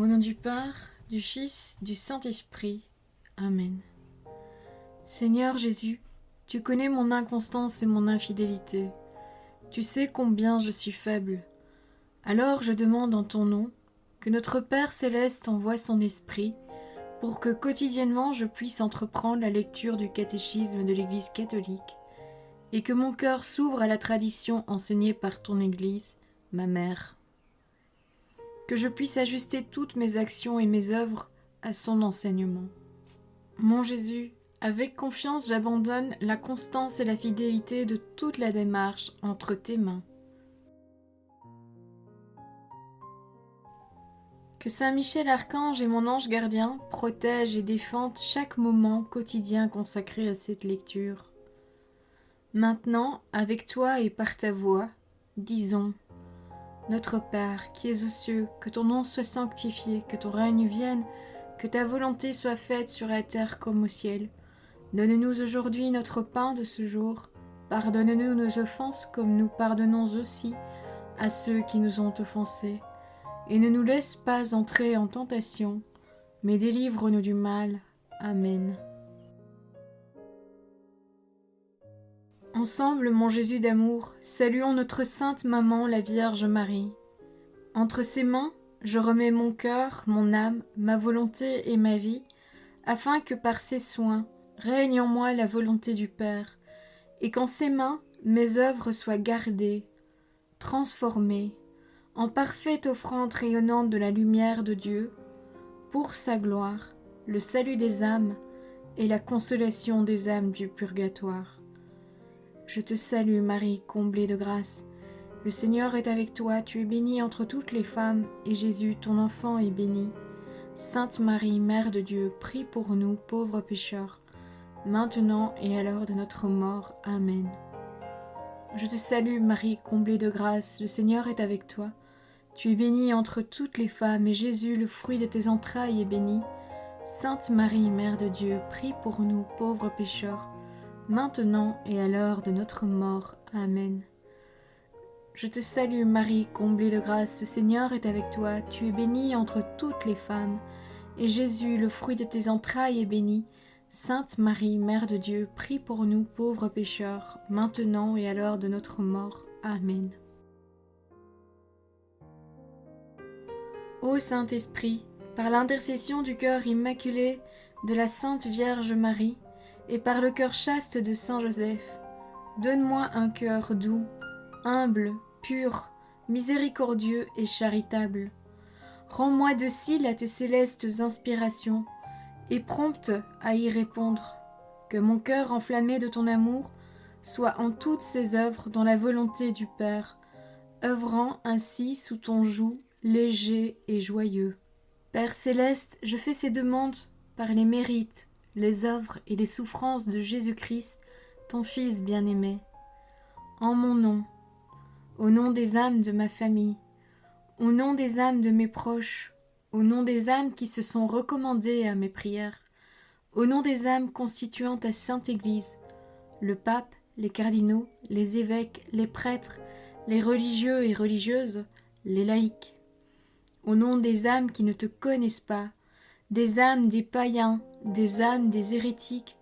Au nom du Père, du Fils, du Saint-Esprit. Amen. Seigneur Jésus, tu connais mon inconstance et mon infidélité. Tu sais combien je suis faible. Alors je demande en ton nom que notre Père céleste envoie son Esprit pour que quotidiennement je puisse entreprendre la lecture du catéchisme de l'Église catholique et que mon cœur s'ouvre à la tradition enseignée par ton Église, ma mère. Que je puisse ajuster toutes mes actions et mes œuvres à son enseignement. Mon Jésus, avec confiance j'abandonne la constance et la fidélité de toute la démarche entre tes mains. Que Saint Michel Archange et mon ange gardien protègent et défendent chaque moment quotidien consacré à cette lecture. Maintenant, avec toi et par ta voix, disons: Notre Père, qui es aux cieux, que ton nom soit sanctifié, que ton règne vienne, que ta volonté soit faite sur la terre comme au ciel. Donne-nous aujourd'hui notre pain de ce jour. Pardonne-nous nos offenses comme nous pardonnons aussi à ceux qui nous ont offensés. Et ne nous laisse pas entrer en tentation, mais délivre-nous du mal. Amen. Ensemble, mon Jésus d'amour, saluons notre sainte maman, la Vierge Marie. Entre ses mains, je remets mon cœur, mon âme, ma volonté et ma vie, afin que par ses soins règne en moi la volonté du Père, et qu'en ses mains mes œuvres soient gardées, transformées, en parfaite offrande rayonnante de la lumière de Dieu, pour sa gloire, le salut des âmes et la consolation des âmes du purgatoire. Je te salue Marie, comblée de grâce. Le Seigneur est avec toi, tu es bénie entre toutes les femmes, et Jésus, ton enfant, est béni. Sainte Marie, Mère de Dieu, prie pour nous, pauvres pécheurs, maintenant et à l'heure de notre mort. Amen. Je te salue Marie, comblée de grâce, le Seigneur est avec toi. Tu es bénie entre toutes les femmes, et Jésus, le fruit de tes entrailles, est béni. Sainte Marie, Mère de Dieu, prie pour nous, pauvres pécheurs, maintenant et à l'heure de notre mort. Amen. Je te salue Marie, comblée de grâce, le Seigneur est avec toi, tu es bénie entre toutes les femmes, et Jésus, le fruit de tes entrailles, est béni. Sainte Marie, Mère de Dieu, prie pour nous pauvres pécheurs, maintenant et à l'heure de notre mort. Amen. Ô Saint-Esprit, par l'intercession du cœur immaculé de la Sainte Vierge Marie, et par le cœur chaste de Saint Joseph, donne-moi un cœur doux, humble, pur, miséricordieux et charitable. Rends-moi docile à tes célestes inspirations et prompte à y répondre. Que mon cœur enflammé de ton amour soit en toutes ses œuvres dans la volonté du Père, œuvrant ainsi sous ton joug léger et joyeux. Père céleste, je fais ces demandes par les mérites, les œuvres et les souffrances de Jésus-Christ, ton Fils bien-aimé. En mon nom, au nom des âmes de ma famille, au nom des âmes de mes proches, au nom des âmes qui se sont recommandées à mes prières, au nom des âmes constituant ta Sainte Église, le pape, les cardinaux, les évêques, les prêtres, les religieux et religieuses, les laïcs, au nom des âmes qui ne te connaissent pas, des âmes des païens, des âmes des hérétiques,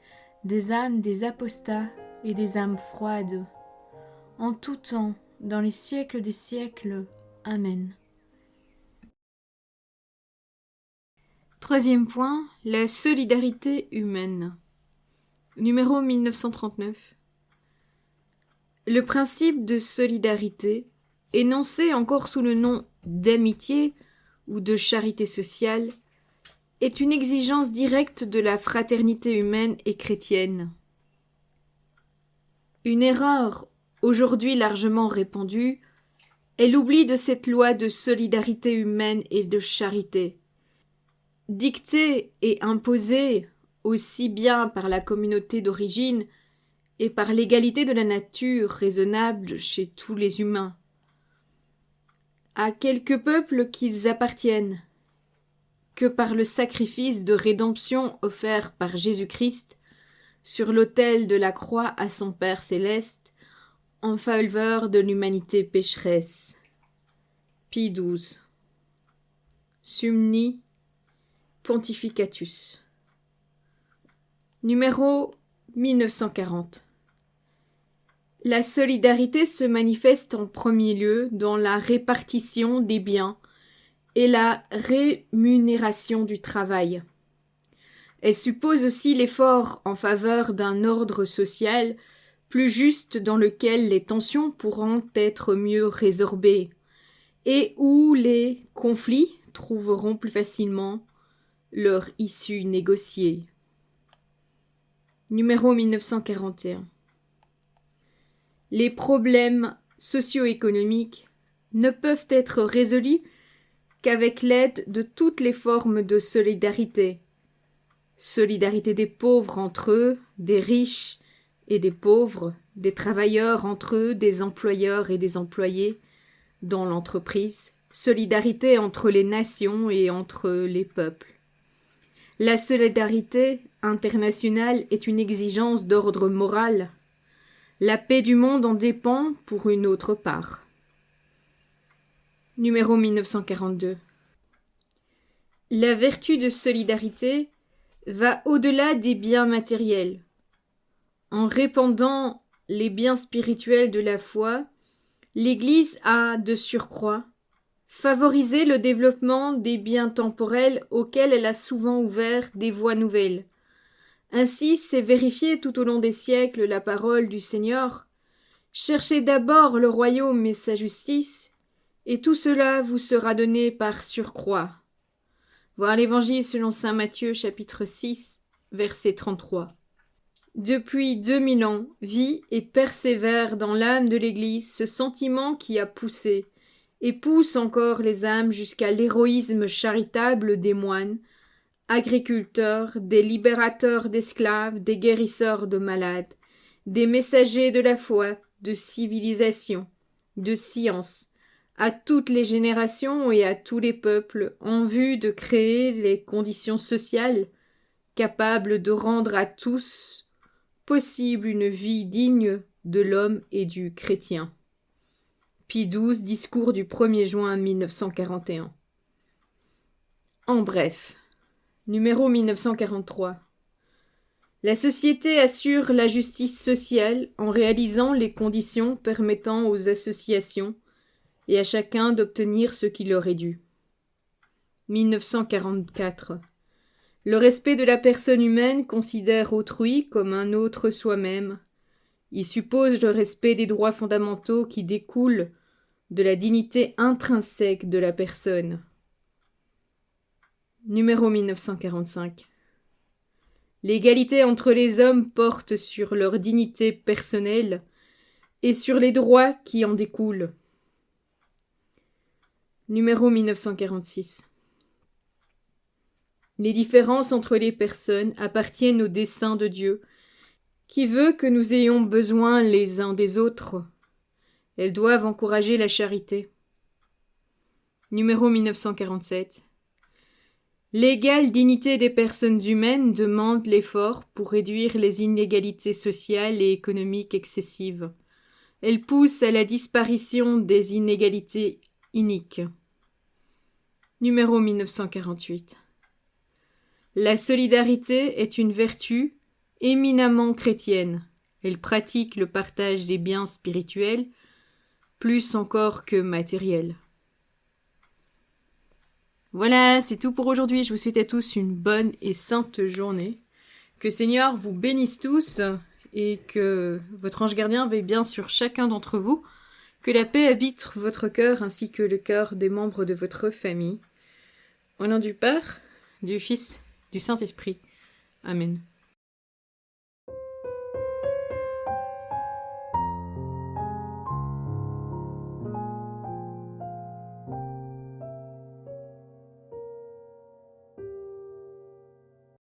des âmes des apostats et des âmes froides, en tout temps, dans les siècles des siècles. Amen. Troisième point, la solidarité humaine. Numéro 1939. Le principe de solidarité, énoncé encore sous le nom d'amitié ou de charité sociale, est une exigence directe de la fraternité humaine et chrétienne. Une erreur, aujourd'hui largement répandue, est l'oubli de cette loi de solidarité humaine et de charité. Dictée et imposée aussi bien par la communauté d'origine et par l'égalité de la nature raisonnable chez tous les humains. À quelque peuple qu'ils appartiennent, que par le sacrifice de rédemption offert par Jésus-Christ sur l'autel de la croix à son Père céleste, en faveur de l'humanité pécheresse. Pie XII. Sumni Pontificatus. Numéro 1940. La solidarité se manifeste en premier lieu dans la répartition des biens et la rémunération du travail. Elle suppose aussi l'effort en faveur d'un ordre social plus juste dans lequel les tensions pourront être mieux résorbées et où les conflits trouveront plus facilement leur issue négociée. Numéro 1941. Les problèmes socio-économiques ne peuvent être résolus qu'avec l'aide de toutes les formes de solidarité. Solidarité des pauvres entre eux, des riches et des pauvres, des travailleurs entre eux, des employeurs et des employés dans l'entreprise, solidarité entre les nations et entre les peuples. La solidarité internationale est une exigence d'ordre moral. La paix du monde en dépend pour une autre part. Numéro 1942. La vertu de solidarité va au-delà des biens matériels. En répandant les biens spirituels de la foi, l'Église a, de surcroît, favorisé le développement des biens temporels auxquels elle a souvent ouvert des voies nouvelles. Ainsi s'est vérifiée tout au long des siècles la parole du Seigneur. Cherchez d'abord le royaume et sa justice, et tout cela vous sera donné par surcroît. Voir l'Évangile selon saint Matthieu, chapitre 6, verset 33. Depuis 2000 ans, vit et persévère dans l'âme de l'Église ce sentiment qui a poussé et pousse encore les âmes jusqu'à l'héroïsme charitable des moines, agriculteurs, des libérateurs d'esclaves, des guérisseurs de malades, des messagers de la foi, de civilisation, de science, à toutes les générations et à tous les peuples, en vue de créer les conditions sociales capables de rendre à tous possible une vie digne de l'homme et du chrétien. Pie XII, discours du 1er juin 1941. En bref, numéro 1943. La société assure la justice sociale en réalisant les conditions permettant aux associations et à chacun d'obtenir ce qui leur est dû. 1944. Le respect de la personne humaine considère autrui comme un autre soi-même. Il suppose le respect des droits fondamentaux qui découlent de la dignité intrinsèque de la personne. Numéro 1945. L'égalité entre les hommes porte sur leur dignité personnelle et sur les droits qui en découlent. Numéro 1946. Les différences entre les personnes appartiennent au dessein de Dieu, qui veut que nous ayons besoin les uns des autres. Elles doivent encourager la charité. Numéro 1947. L'égale dignité des personnes humaines demande l'effort pour réduire les inégalités sociales et économiques excessives. Elle pousse à la disparition des inégalités iniques. Numéro 1948. La solidarité est une vertu éminemment chrétienne. Elle pratique le partage des biens spirituels, plus encore que matériels. Voilà, c'est tout pour aujourd'hui. Je vous souhaite à tous une bonne et sainte journée. Que Seigneur vous bénisse tous et que votre ange gardien veille bien sur chacun d'entre vous. Que la paix habite votre cœur ainsi que le cœur des membres de votre famille. Au nom du Père, du Fils, du Saint-Esprit. Amen.